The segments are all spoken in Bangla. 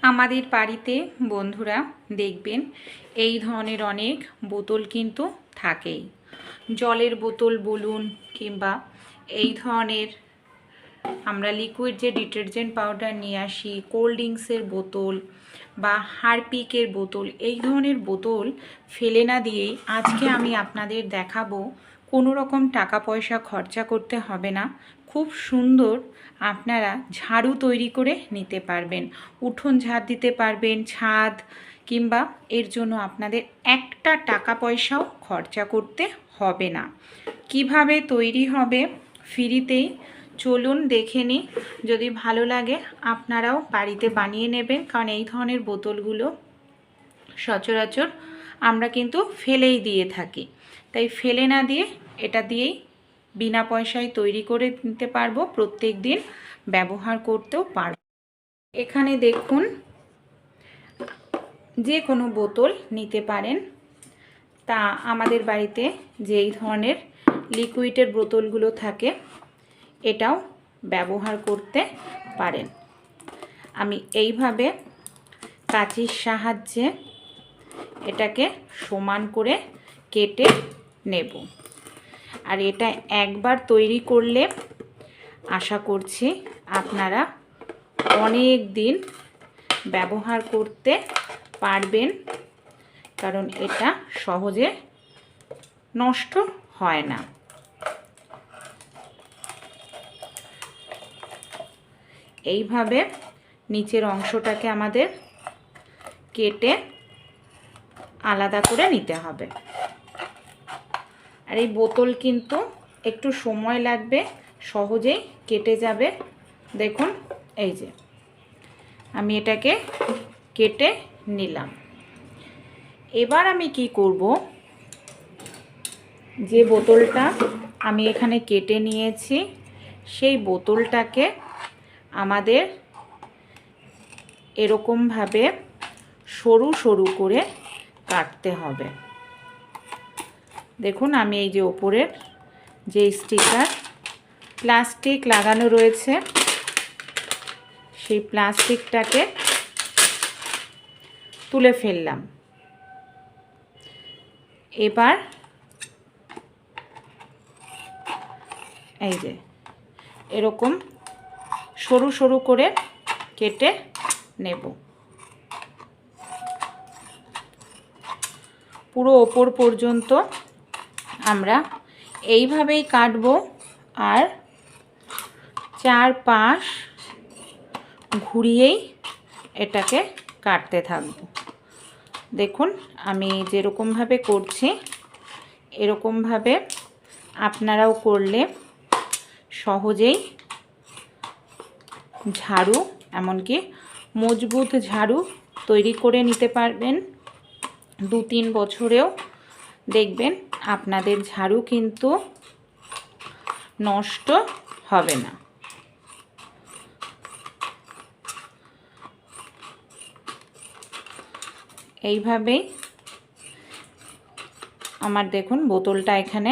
আমাদের বাড়িতে বন্ধুরা দেখবেন এই ধরনের অনেক বোতল কিন্তু থাকেই। জলের বোতল বলুন কিংবা এই ধরনের আমরা লিকুইড যে ডিটারজেন্ট পাউডার নিয়ে আসি, কোল্ড ড্রিঙ্কসের বোতল বা হারপিকের বোতল, এই ধরনের বোতল ফেলে না দিয়েই আজকে আমি আপনাদের দেখাবো কোনো রকম টাকা পয়সা খরচা করতে হবে না, খুব সুন্দর আপনারা ঝাড়ু তৈরি করে নিতে পারবেন। উঠোন ঝাড় দিতে পারবেন, ছাদ, কিংবা এর জন্য আপনাদের একটা টাকা পয়সাও খরচা করতে হবে না। কিভাবে তৈরি হবে ফ্রিতেই, চলুন দেখে নিই। যদি ভালো লাগে আপনারাও বাড়িতে বানিয়ে নেবেন, কারণ এই ধরনের বোতলগুলো সচরাচর আমরা কিন্তু ফেলেই দিয়ে থাকি। তাই ফেলে না দিয়ে এটা দিয়েই বিনা পয়সায় তৈরি করে নিতে পারবো, প্রত্যেক দিন ব্যবহার করতেও পারবো। এখানে দেখুন যে কোনো বোতল নিতে পারেন। তা আমাদের বাড়িতে যে এই ধরনের লিকুইডের বোতলগুলো থাকে এটাও ব্যবহার করতে পারেন। আমি এইভাবে কাঁচির সাহায্যে এটাকে সমান করে কেটে নেব। আর এটা একবার তৈরি করলে আশা করছি আপনারা অনেক দিন ব্যবহার করতে পারবেন, কারণ এটা সহজে নষ্ট হয় না। এইভাবে নিচের অংশটাকে আমাদের কেটে আলাদা করে নিতে হবে। আর এই বোতল কিন্তু একটু সময় লাগবে, সহজেই কেটে যাবে। দেখুন এই যে আমি এটাকে কেটে নিলাম। এবার আমি কি করব, যে বোতলটা আমি এখানে কেটে নিয়েছি সেই বোতলটাকে আমাদের এরকমভাবে সরু সরু করে কাটতে হবে। দেখুন আমি এই যে ওপরের যে স্টিকার প্লাস্টিক লাগানো রয়েছে সেই প্লাস্টিকটাকে তুলে ফেললাম। এবার এই যে এরকম সরু সরু করে কেটে নেব। পুরো ওপর পর্যন্ত আমরা এইভাবেই কাটবো, আর চারপাশ ঘুরিয়েই এটাকে কাটতে থাকবো। দেখুন আমি যেরকমভাবে করছি এরকমভাবে আপনারাও করলে সহজেই ঝাড়ু, এমনকি মজবুত ঝাড়ু তৈরি করে নিতে পারবেন। 2-3 বছরেও দেখবেন আপনাদের ঝাড়ু কিন্তু নষ্ট হবে না। এইভাবেই আমার দেখুন বোতলটা এখানে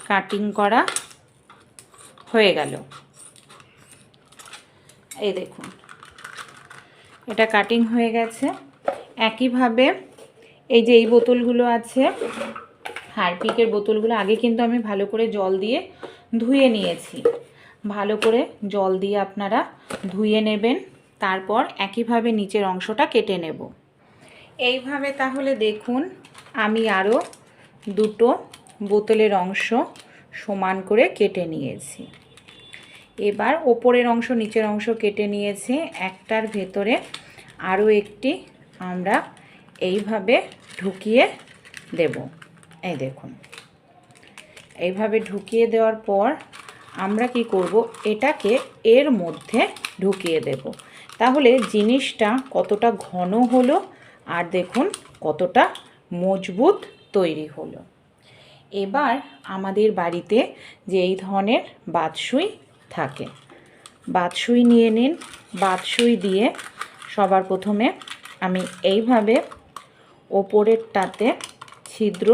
কাটিং করা হয়ে গেল। এই দেখুন এটা কাটিং হয়ে গেছে। একইভাবে এই যে এই বোতলগুলো আছে, হারপিকের বোতলগুলো, আগে কিন্তু আমি ভালো করে জল দিয়ে ধুয়ে নিয়েছি। ভালো করে জল দিয়ে আপনারা ধুয়ে নেবেন, তারপর একইভাবে নিচের অংশটা কেটে নেব। এইভাবে তাহলে দেখুন আমি আরও দুটো বোতলের অংশ সমান করে কেটে নিয়েছি। এবার ওপরের অংশ নিচের অংশ কেটে নিয়েছি, একটার ভেতরে আরও একটি আমরা এইভাবে ঢুকিয়ে দেব। এই দেখুন এইভাবে ঢুকিয়ে দেওয়ার পর আমরা কি করব, এটাকে এর মধ্যে ঢুকিয়ে দেব। তাহলে জিনিসটা কতটা ঘন হলো, আর দেখুন কতটা মজবুত তৈরি হলো। এবার আমাদের বাড়িতে যে এই ধরনের বাতসুই থাকে, বাতসুই নিয়ে নিন। বাতসুই দিয়ে সবার প্রথমে আমি এইভাবে ওপরেরটাতে ছিদ্র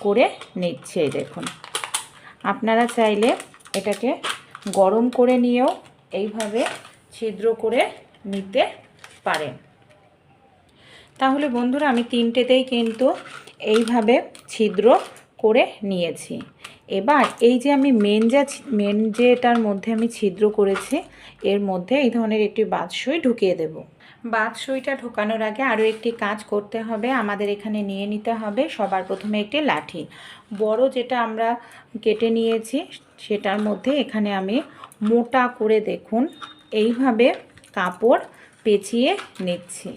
করে নিচ্ছি। দেখুন আপনারা চাইলে এটাকে গরম করে নিয়েও এইভাবে ছিদ্র করে নিতে পারেন। তাহলে বন্ধুরা আমি তিনটেতেই কিন্তু এইভাবে ছিদ্র করে নিয়েছি। এবার এই যে আমি মেন যেটার মধ্যে আমি ছিদ্র করেছি এর মধ্যে এই ধরনের একটি বাদসই ঢুকিয়ে দেব। বাদসইটা ঢোকানোর আগে আরও একটি কাজ করতে হবে। আমাদের এখানে নিয়ে নিতে হবে সবার প্রথমে একটি লাঠি। বড় যেটা আমরা কেটে নিয়েছি সেটার মধ্যে এখানে আমি মোটা করে দেখুন এইভাবে কাপড় পেঁচিয়ে নিচ্ছি।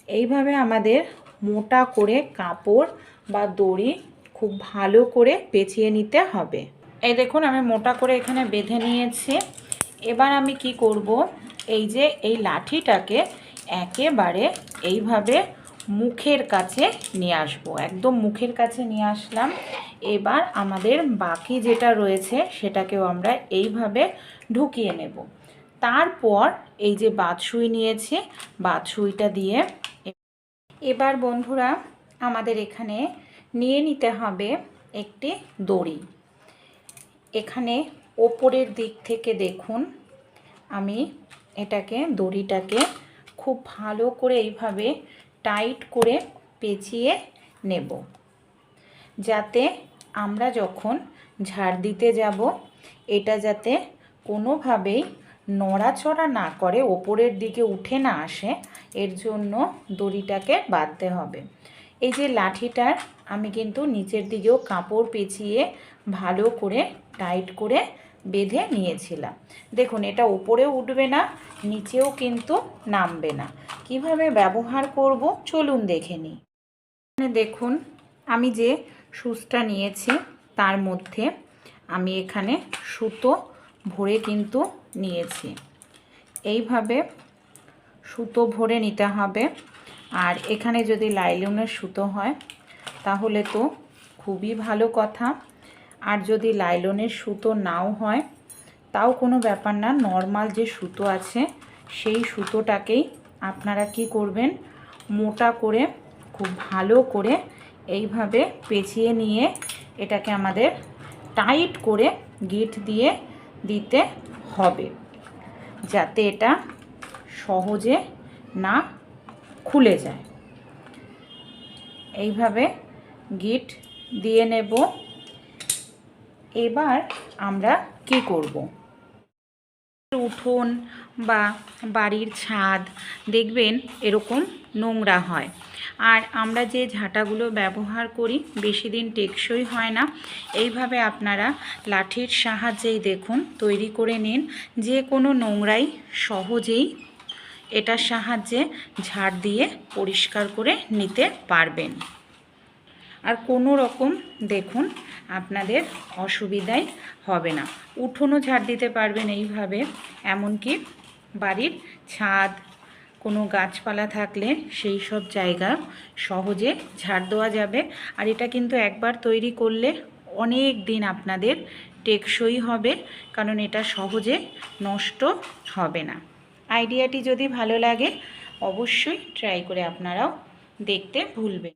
এইভাবে আমাদের মোটা করে কাপড় বা দড়ি খুব ভালো করে পেঁচিয়ে নিতে হবে। এই দেখুন আমি মোটা করে এখানে বেঁধে নিয়েছি। এবার আমি কি করব, এই যে এই লাঠিটাকে একেবারে এইভাবে মুখের কাছে নিয়ে আসব। একদম মুখের কাছে নিয়ে আসলাম। এবার আমাদের বাকি যেটা রয়েছে সেটাকেও আমরা এইভাবে ঢুকিয়ে নেব। তারপর এই যে বাদসুই নিয়েছি বাদসুইটা দিয়ে এবার বন্ধুরা আমাদের এখানে নিয়ে নিতে হবে একটি দড়ি। এখানে ওপরের দিক থেকে দেখুন আমি দড়িটাকে খুব ভালো করে এইভাবে টাইট করে পেঁচিয়ে নেব, যাতে আমরা যখন ঝাড় দিতে যাব এটা যাতে কোনোভাবেই নড়াচড়া না করে, ওপরের দিকে উঠে না আসে, এর জন্য দড়িটাকে বাঁধতে হবে। এই যে লাঠিটার আমি কিন্তু নিচের দিকেও কাপড় পেঁচিয়ে ভালো করে টাইট করে বেঁধে নিয়েছিলাম। দেখুন এটা উপরেও উঠবে না, নিচেও কিন্তু নামবে না। কিভাবে ব্যবহার করব চলুন দেখে নিই। দেখুন আমি যে সুচটা নিয়েছি তার মধ্যে আমি এখানে সুতো ভরে কিন্তু নিয়েছি। এইভাবে সুতো ভরে নিতে হবে। আর এখানে যদি লাইলনের সুতো হয় তাহলে তো খুবই ভালো কথা, আর যদি লাইলনের সুতো নাও হয় তাও কোনো ব্যাপার না, নর্মাল যে সুতো আছে সেই সুতোটাকেই আপনারা কি করবেন, মোটা করে খুব ভালো করে এইভাবে পেঁচিয়ে নিয়ে এটাকে আমাদের টাইট করে গিঁট দিয়ে দিতে হবে, যাতে এটা সহজে না খুলে যায়। এইভাবে গিঁট দিয়ে নেব। এবার আমরা কি করব, উঠোন বা বাড়ির ছাদ দেখবেন এরকম নোংরা হয়, আর আমরা যে ঝাঁটাগুলো ব্যবহার করি বেশি দিন টেকসই হয় না। এইভাবে আপনারা লাঠির সাহায্যেই দেখুন তৈরি করে নিন, যে কোনো নোংরাই সহজেই এটার সাহায্যে ঝাড় দিয়ে পরিষ্কার করে নিতে পারবেন। আর কোনো রকম দেখুন আপনাদের অসুবিধাই হবে না। উঠোনও ঝাড় দিতে পারবেন এইভাবে, এমনকি বাড়ির ছাদ, কোনো গাছপালা থাকলে সেই সব জায়গা সহজে ঝাড় দেওয়া যাবে। আর এটা কিন্তু একবার তৈরি করলে অনেক দিন আপনাদের টেকসই হবে, কারণ এটা সহজে নষ্ট হবে না। আইডিয়াটি যদি ভালো লাগে অবশ্যই ট্রাই করে আপনারাও দেখতে ভুলবেন।